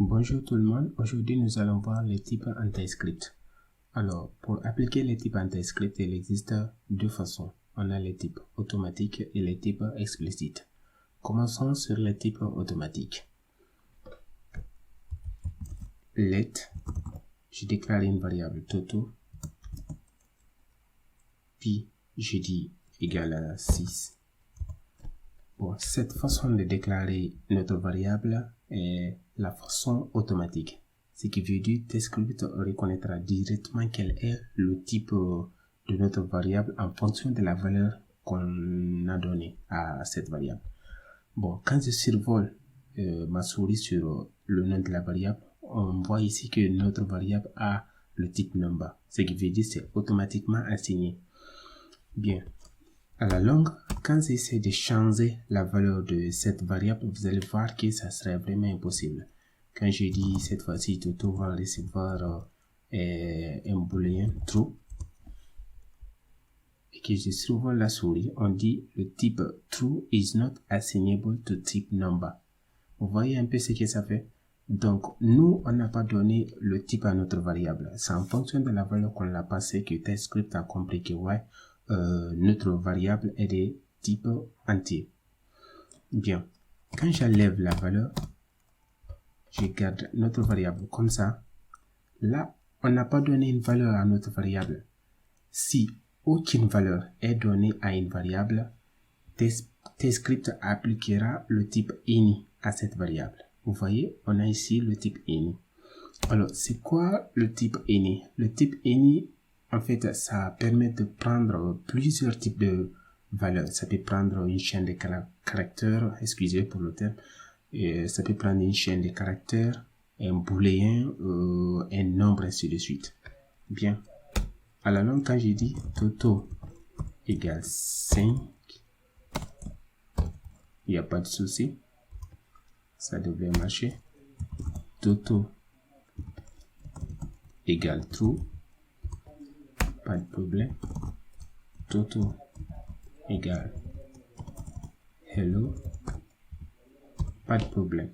Bonjour tout le monde, aujourd'hui nous allons voir les types en TypeScript. Alors, pour appliquer les types en TypeScript, il existe deux façons. On a les types automatiques et les types explicites. Commençons sur les types automatiques. Let, je déclare une variable toto, puis je dis égal à 6. Bon, cette façon de déclarer notre variable est la façon automatique. Ce qui veut dire que TypeScript reconnaîtra directement quel est le type de notre variable en fonction de la valeur qu'on a donnée à cette variable. Bon, quand je survole ma souris sur le nom de la variable, on voit ici que notre variable a le type number. Ce qui veut dire que c'est automatiquement assigné. Bien. À la longue, quand j'essaie de changer la valeur de cette variable, vous allez voir que ça serait vraiment impossible. Quand je dis cette fois-ci, Toto va recevoir un booléen true et que je survole la souris, on dit le type true is not assignable to type number. Vous voyez un peu ce que ça fait? Donc, nous, on n'a pas donné le type à notre variable. C'est en fonction de la valeur qu'on l'a passé que TypeScript a compris que ouais, notre variable est de type entier. Bien, quand j'enlève la valeur, je garde notre variable comme ça. Là, on n'a pas donné une valeur à notre variable. Si aucune valeur est donnée à une variable, TypeScript appliquera le type any à cette variable. Vous voyez, on a ici le type any. Alors, c'est quoi le type any? Le type any, en fait, ça permet de prendre plusieurs types de valeurs. Ça peut prendre une chaîne de caractères, excusez pour le terme, et ça peut prendre une chaîne de caractères, un booléen, un nombre, ainsi de suite. Bien. À la longue, quand j'ai dit Toto égale 5, il n'y a pas de souci. Ça devrait marcher. Toto égale true. Pas de problème. Toto égale hello. Pas de problème.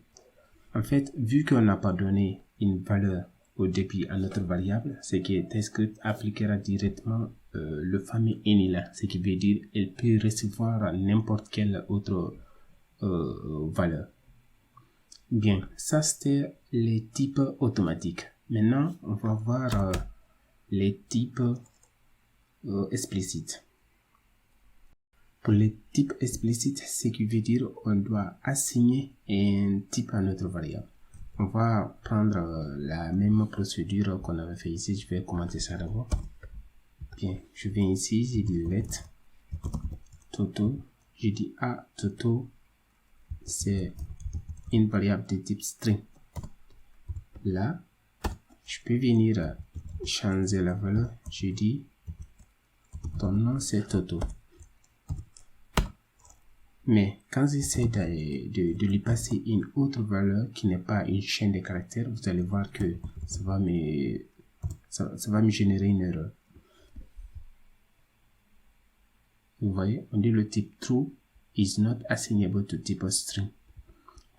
En fait, vu qu'on n'a pas donné une valeur au début à notre variable, c'est que TypeScript appliquera directement le fameux any là, ce qui veut dire qu'elle peut recevoir n'importe quelle autre valeur. Bien, ça c'était les types automatiques. Maintenant, on va voir les types explicites. Pour les types explicites, ce qui veut dire qu'on doit assigner un type à notre variable. On va prendre la même procédure qu'on avait fait ici. Je vais commenter ça d'abord. Bien, je viens ici, j'ai dit let Toto. Je dis Toto, c'est une variable de type string. Là, je peux venir changer la valeur. Je dis ton nom c'est Toto. Mais quand j'essaie de lui passer une autre valeur qui n'est pas une chaîne de caractères, vous allez voir que ça va me générer une erreur. Vous voyez, on dit le type true is not assignable to type string.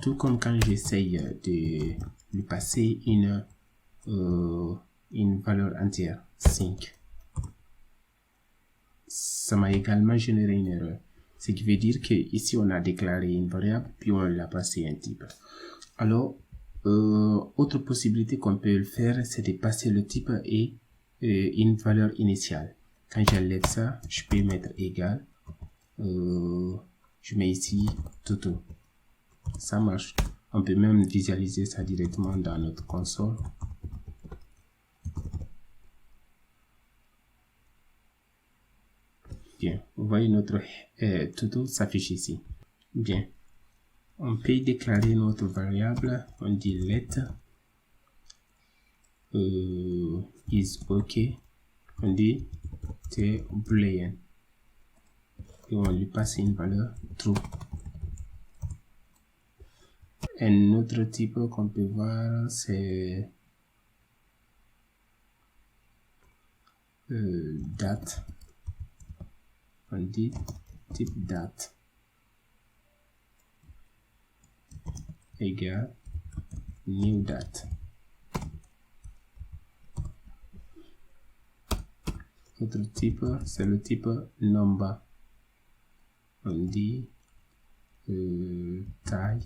Tout comme quand j'essaye de lui passer une valeur entière, 5. Ça m'a également généré une erreur. Ce qui veut dire que ici on a déclaré une variable puis on l'a passé un type. Alors, autre possibilité qu'on peut faire, c'est de passer le type et une valeur initiale. Quand j'enlève ça, je peux mettre égal. Je mets ici Toto. Ça marche. On peut même visualiser ça directement dans notre console. Bien, vous voyez notre Toto s'affiche ici. Bien, on peut déclarer notre variable. On dit let is ok. On dit c'est boolean et on lui passe une valeur true. Un autre type qu'on peut voir c'est date. On dit type date égale new date. Autre type, c'est le type number. On dit taille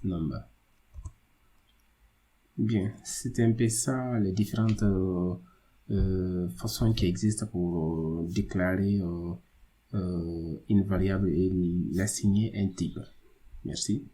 number. Bien, c'est un peu ça les différentes façons qui existent pour déclarer une variable et l'assigner un type. Merci.